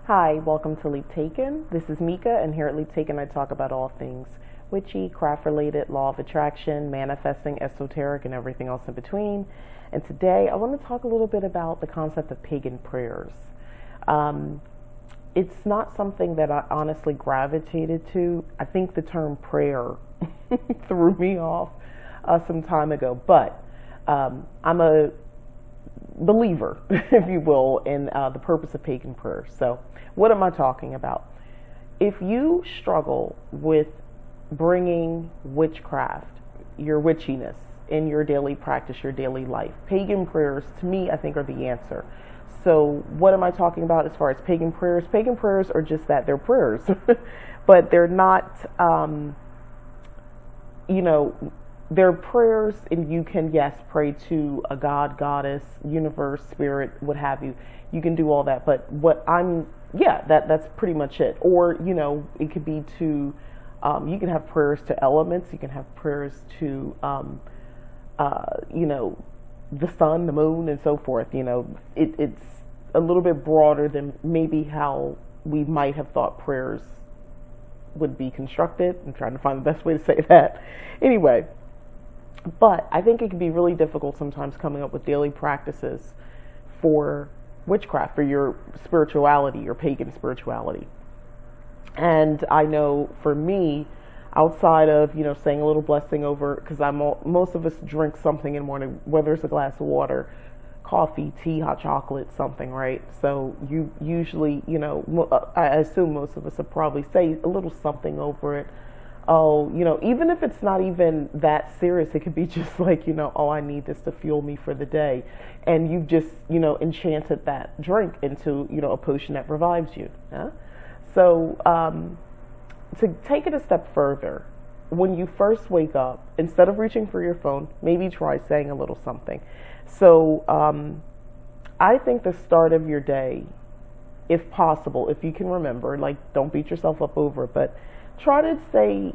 Hi, welcome to Leap Taken. This is Mika, and here at Leap Taken I talk about all things witchy, craft-related, law of attraction, manifesting, esoteric, and everything else in between. And today I want to talk a little bit about the concept of pagan prayers. It's not something that I honestly gravitated to. I think the term prayer threw me off some time ago, but I'm a believer, if you will, in the purpose of pagan prayers. So what am I talking about? If you struggle with bringing witchcraft, your witchiness, in your daily practice, your daily life, pagan prayers, to me, I think are the answer. So what am I talking about as far as pagan prayers? Pagan prayers are just that, they're prayers, but they're not, they're prayers, and you can, yes, pray to a god, goddess, universe, spirit, what have you. You can do all that, but that's pretty much it. Or, it could be to, you can have prayers to elements, you can have prayers to, the sun, the moon, and so forth. It's a little bit broader than maybe how we might have thought prayers would be constructed. I'm trying to find the best way to say that. Anyway, but I think it can be really difficult sometimes coming up with daily practices for witchcraft, for your spirituality, your pagan spirituality. And I know for me, outside of, saying a little blessing over, because most of us drink something in the morning, whether it's a glass of water, coffee, tea, hot chocolate, something, right? So you usually, I assume most of us will probably say a little something over it. Oh, even if it's not even that serious, it could be just like, oh, I need this to fuel me for the day. And you've just, enchanted that drink into, a potion that revives you. Yeah? So, to take it a step further, when you first wake up, instead of reaching for your phone, maybe try saying a little something. So, I think the start of your day, if possible, if you can remember, like, don't beat yourself up over it, but try to say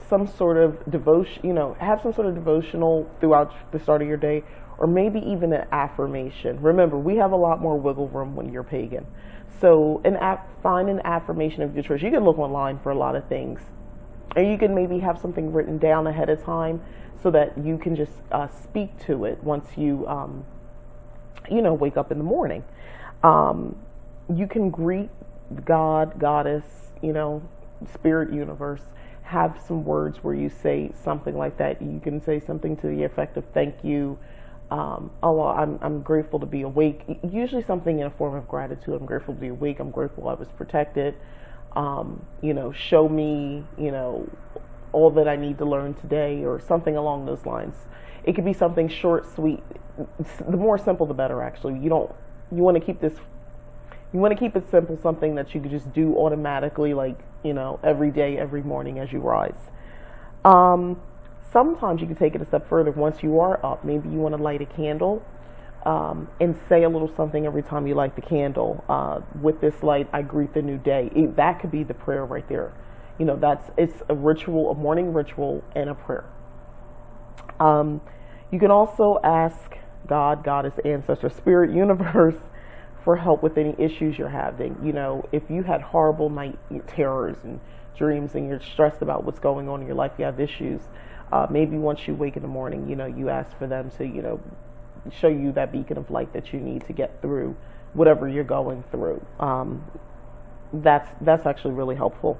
some sort of devotion, have some sort of devotional throughout the start of your day, or maybe even an affirmation. Remember, we have a lot more wiggle room when you're pagan. So find an affirmation of your choice. You can look online for a lot of things. And you can maybe have something written down ahead of time so that you can just speak to it once you, wake up in the morning. You can greet God, goddess, spirit, universe. Have some words where you say something like that. You can say something to the effect of thank you. I'm grateful to be awake. Usually something in a form of gratitude. I'm grateful to be awake. I'm grateful I was protected. Show me, all that I need to learn today, or something along those lines. It could be something short, sweet. The more simple, the better, actually. You want to keep it simple, something that you could just do automatically, like, every day, every morning as you rise. Sometimes you can take it a step further. Once you are up, maybe you want to light a candle and say a little something every time you light the candle. With this light, I greet the new day. That could be the prayer right there. It's a ritual, a morning ritual, and a prayer. You can also ask God, goddess, ancestor, spirit, universe for help with any issues you're having. If you had horrible night terrors and dreams and you're stressed about what's going on in your life, you have issues, maybe once you wake in the morning, you ask for them to, show you that beacon of light that you need to get through whatever you're going through. That's actually really helpful.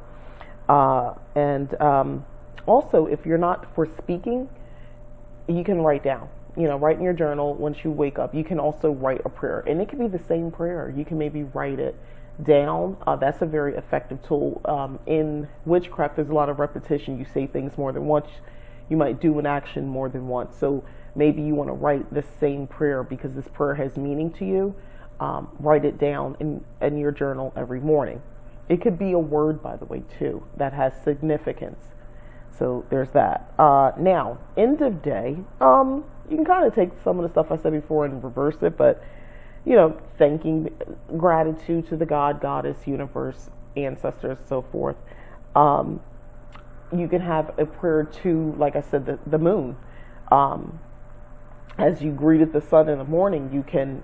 Also, if you're not for speaking, you can write down. Write in your journal once you wake up. You can also write a prayer, and it can be the same prayer. You can maybe write it down. That's a very effective tool. In witchcraft, there's a lot of repetition. You say things more than once. You might do an action more than once. So maybe you want to write the same prayer because this prayer has meaning to you. Write it down in your journal every morning. It could be a word, by the way, too, that has significance. So there's that. Now, end of day, you can kind of take some of the stuff I said before and reverse it, but, thanking, gratitude to the God, goddess, universe, ancestors, so forth. You can have a prayer to, like I said, the moon. As you greeted the sun in the morning, you can,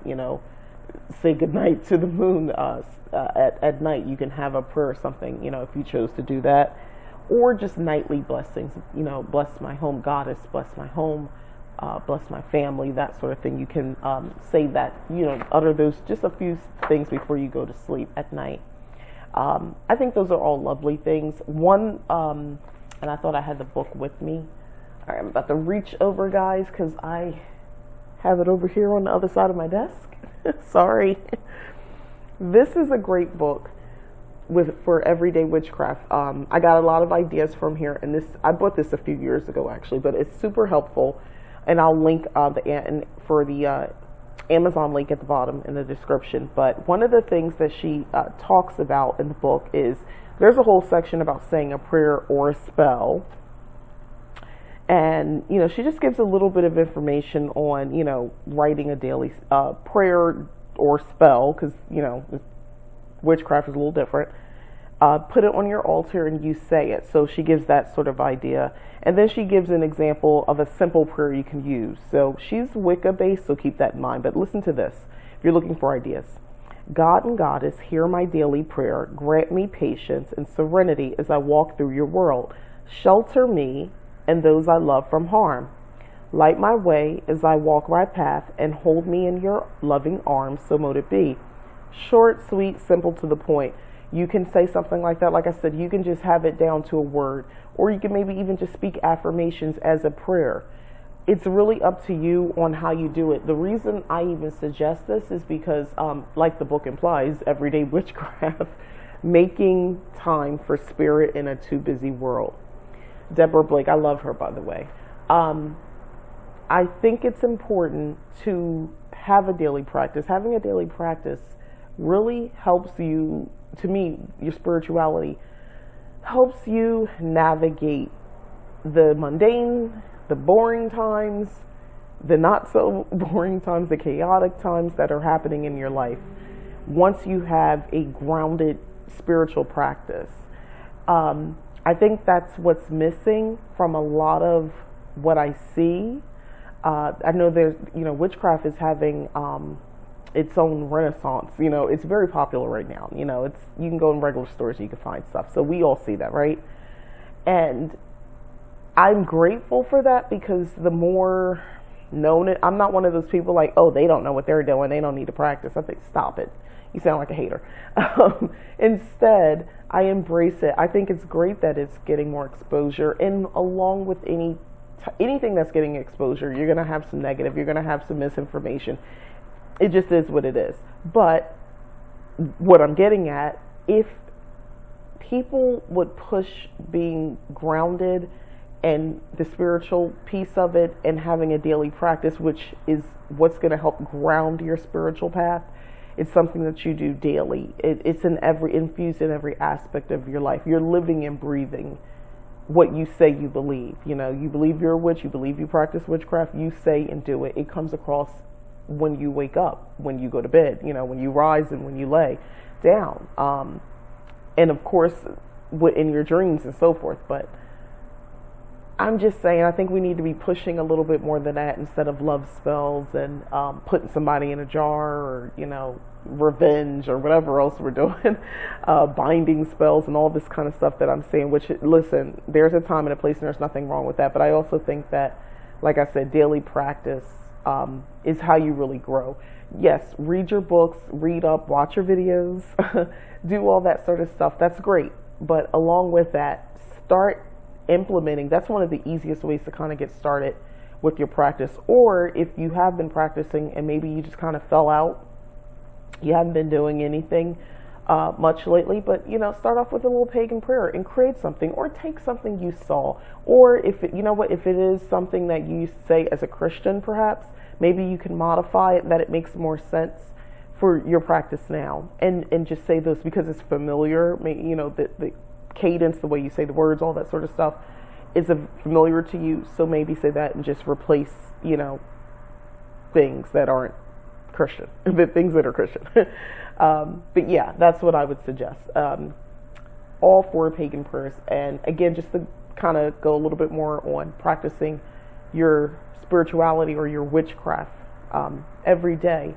say goodnight to the moon at night. You can have a prayer or something, if you chose to do that. Or just nightly blessings, bless my home goddess, bless my home, bless my family, that sort of thing. You can say that, utter those, just a few things before you go to sleep at night. I think those are all lovely things. One, and I thought I had the book with me. All right, I'm about to reach over, guys, because I have it over here on the other side of my desk. Sorry. This is a great book for everyday witchcraft. I got a lot of ideas from here, and I bought this a few years ago, actually, but it's super helpful. And I'll link the Amazon link at the bottom in the description. But one of the things that she talks about in the book is there's a whole section about saying a prayer or a spell. And, she just gives a little bit of information on, writing a daily prayer or spell, because, witchcraft is a little different. Put it on your altar and you say it. So she gives that sort of idea. And then she gives an example of a simple prayer you can use. So she's Wicca based, so keep that in mind. But listen to this if you're looking for ideas. God and Goddess, hear my daily prayer. Grant me patience and serenity as I walk through your world. Shelter me and those I love from harm. Light my way as I walk my path, and hold me in your loving arms, so mote it be. Short, sweet, simple, to the point. You can say something like that. Like I said, you can just have it down to a word, or you can maybe even just speak affirmations as a prayer. It's really up to you on how you do it. The reason I even suggest this is because, like the book implies, everyday witchcraft, making time for spirit in a too busy world. Deborah Blake, I love her, by the way. I think it's important to have a daily practice. Having a daily practice really helps you, to me, your spirituality helps you navigate the mundane, the boring times, the not so boring times, the chaotic times that are happening in your life. Once you have a grounded spiritual practice, I think that's what's missing from a lot of what I see. I know there's, witchcraft is having its own renaissance. It's very popular right now. You can go in regular stores and you can find stuff. So we all see that, right? And I'm grateful for that, because the more known it, I'm not one of those people like, oh, they don't know what they're doing, they don't need to practice. I think, stop it. You sound like a hater. Instead, I embrace it. I think it's great that it's getting more exposure, and along with anything that's getting exposure, you're going to have some negative, you're going to have some misinformation. It just is what it is. But what I'm getting at, if people would push being grounded and the spiritual piece of it, and having a daily practice, which is what's going to help ground your spiritual path, it's something that you do daily. It's infused in every aspect of your life. You're living and breathing what you say you believe. You believe you're a witch, you believe you practice witchcraft, you say and do it. It comes across when you wake up, when you go to bed, when you rise and when you lay down. And of course, in your dreams and so forth. But I'm just saying, I think we need to be pushing a little bit more than that, instead of love spells and putting somebody in a jar, or, revenge, or whatever else we're doing, binding spells and all this kind of stuff that I'm saying, which, listen, there's a time and a place and there's nothing wrong with that. But I also think that, like I said, daily practice is how you really grow. Yes, read your books, read up, watch your videos, do all that sort of stuff. That's great. But along with that, start implementing. That's one of the easiest ways to kind of get started with your practice. Or if you have been practicing and maybe you just kind of fell out, you haven't been doing anything much lately, but start off with a little pagan prayer and create something, or take something you saw, or if it is something that you say as a Christian, perhaps maybe you can modify it that it makes more sense for your practice now, and just say this because it's familiar. The cadence, the way you say the words, all that sort of stuff is familiar to you, so maybe say that and just replace things that aren't Christian, the things that are Christian. But yeah, that's what I would suggest. All 4 pagan prayers. And again, just to kind of go a little bit more on practicing your spirituality or your witchcraft every day.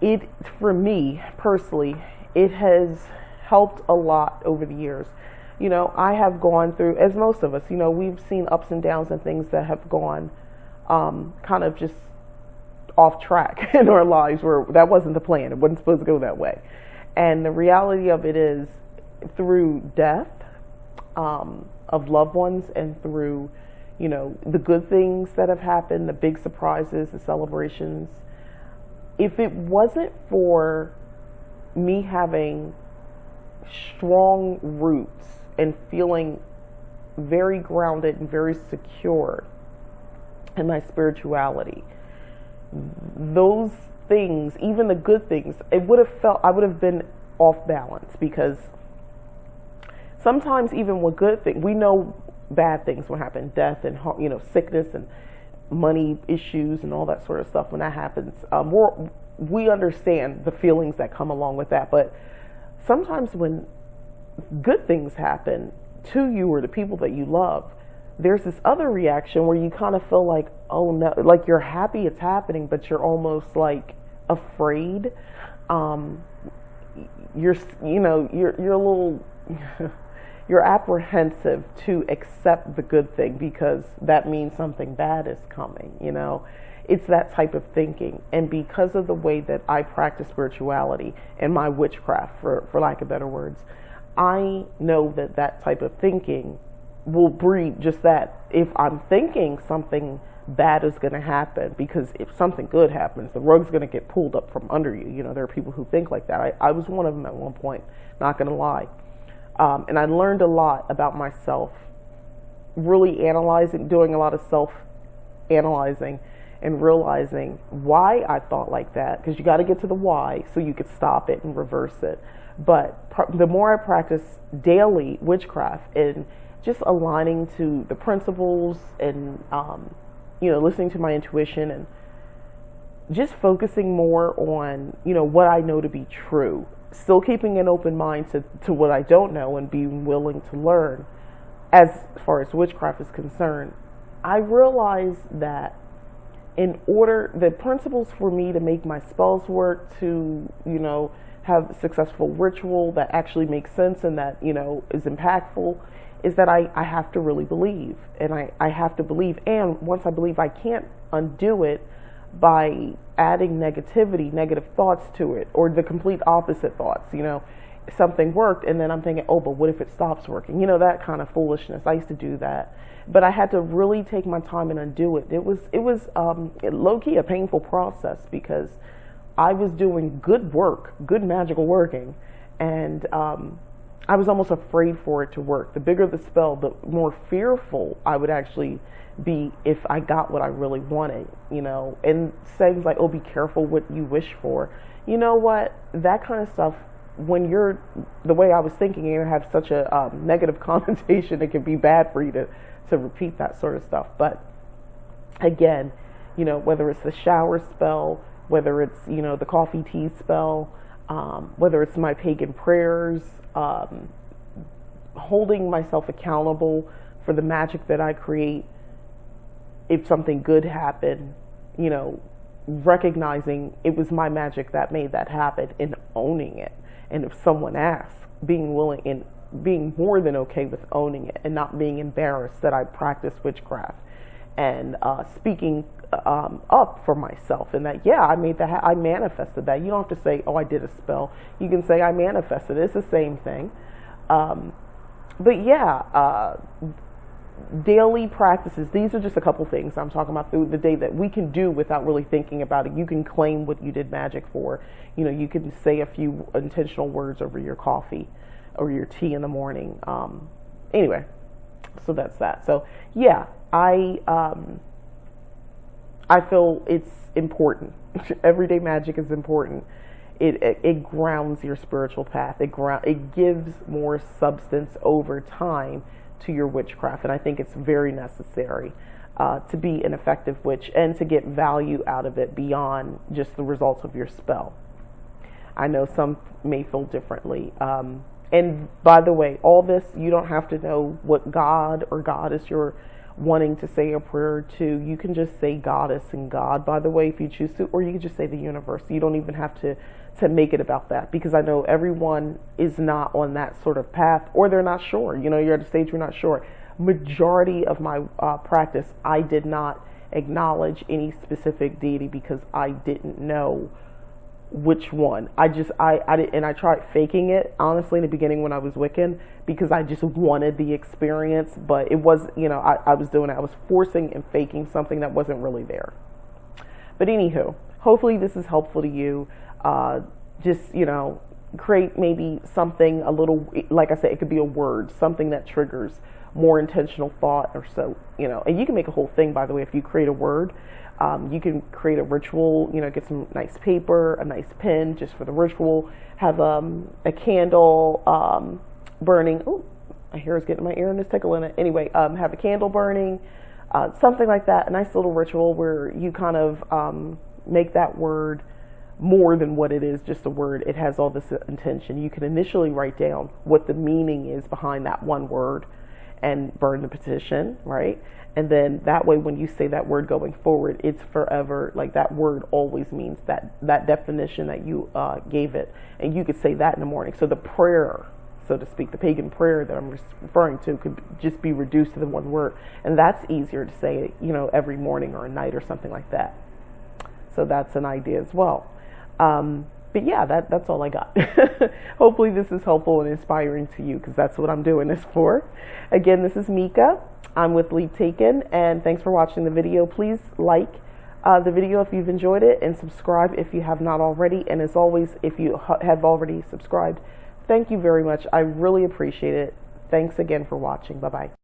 it, for me personally, it has helped a lot over the years. I have gone through, as most of us, we've seen ups and downs and things that have gone kind of just off track in our lives where that wasn't the plan. It wasn't supposed to go that way. And the reality of it is, through death of loved ones and through, the good things that have happened, the big surprises, the celebrations, if it wasn't for me having strong roots and feeling very grounded and very secure in my spirituality, those things, even the good things, I would have been off balance, because sometimes even with good things, we know bad things will happen, death and sickness and money issues and all that sort of stuff. When that happens, we understand the feelings that come along with that. But sometimes when good things happen to you or the people that you love, there's this other reaction where you kind of feel like, oh no, like you're happy it's happening, but you're almost like afraid. You're a little you're apprehensive to accept the good thing because that means something bad is coming. It's that type of thinking. And because of the way that I practice spirituality and my witchcraft, for lack of better words, I know that type of thinking will breed just that. If I'm thinking something bad is going to happen, because if something good happens, the rug's going to get pulled up from under you. There are people who think like that. I was one of them at one point, not going to lie. And I learned a lot about myself, really doing a lot of self-analyzing and realizing why I thought like that, because you got to get to the why so you could stop it and reverse it. But the more I practice daily witchcraft and just aligning to the principles and, listening to my intuition and just focusing more on, what I know to be true, still keeping an open mind to what I don't know and being willing to learn as far as witchcraft is concerned, I realize that the principles for me to make my spells work, to, have successful ritual that actually makes sense and that, is impactful, is that I have to really believe. And I have to believe. And once I believe, I can't undo it by adding negative thoughts to it, or the complete opposite thoughts. Something worked and then I'm thinking, oh, but what if it stops working? That kind of foolishness. I used to do that. But I had to really take my time and undo it. It was low-key a painful process, because I was doing good work, good magical working, and I was almost afraid for it to work. The bigger the spell, the more fearful I would actually be if I got what I really wanted, and things like, oh, be careful what you wish for. You know what? That kind of stuff, when you're the way I was thinking, you have such a negative connotation, it can be bad for you to repeat that sort of stuff. But again, whether it's the shower spell, whether it's, the coffee tea spell, whether it's my pagan prayers, holding myself accountable for the magic that I create. If something good happened, recognizing it was my magic that made that happen and owning it. And if someone asks, being willing and being more than okay with owning it and not being embarrassed that I practice witchcraft, and speaking up for myself, and that, yeah, I made that, I manifested that. You don't have to say, oh, I did a spell. You can say, I manifested it. It's the same thing. But yeah, daily practices, these are just a couple things I'm talking about through the day that we can do without really thinking about it. You can claim what you did magic for. You can say a few intentional words over your coffee or your tea in the morning. Anyway, so that's that. So yeah, I feel it's important. Everyday magic is important. It grounds your spiritual path. It gives more substance over time to your witchcraft, and I think it's very necessary to be an effective witch and to get value out of it beyond just the results of your spell. I know some may feel differently. And by the way, all this, you don't have to know what god or goddess you're wanting to say a prayer to, you can just say goddess and God, by the way, if you choose to, or you can just say the universe. You don't even have to make it about that, because I know everyone is not on that sort of path, or they're not sure. You know, you're at a stage you're not sure. Majority of my practice, I did not acknowledge any specific deity because I didn't know which one. I did, and I tried faking it, honestly, in the beginning when I was Wiccan, because I just wanted the experience, but it was, you know, I was doing it. I was forcing and faking something that wasn't really there. But anywho, hopefully this is helpful to you. Just, you know, create maybe something a little, like I said, it could be a word, something that triggers more intentional thought or so, you know. And you can make a whole thing, by the way, if you create a word. You can create a ritual, you know, get some nice paper, a nice pen just for the ritual, have a candle burning. Oh, I hear it's getting in my ear and it's tickling it. Anyway, have a candle burning, something like that, a nice little ritual where you kind of make that word more than what it is, just a word. It has all this intention. You can initially write down what the meaning is behind that one word and burn the petition, right? And then that way, when you say that word going forward, it's forever, like that word always means that definition that you gave it. And you could say that in the morning. So the prayer, so to speak, the pagan prayer that I'm referring to could just be reduced to the one word. And that's easier to say, you know, every morning or a night or something like that. So that's an idea as well. But yeah, that's all I got. Hopefully this is helpful and inspiring to you, because that's what I'm doing this for. Again, this is Mika. I'm with Leap Taken, and thanks for watching the video. Please like the video if you've enjoyed it, and subscribe if you have not already. And as always, if you have already subscribed, thank you very much. I really appreciate it. Thanks again for watching. Bye-bye.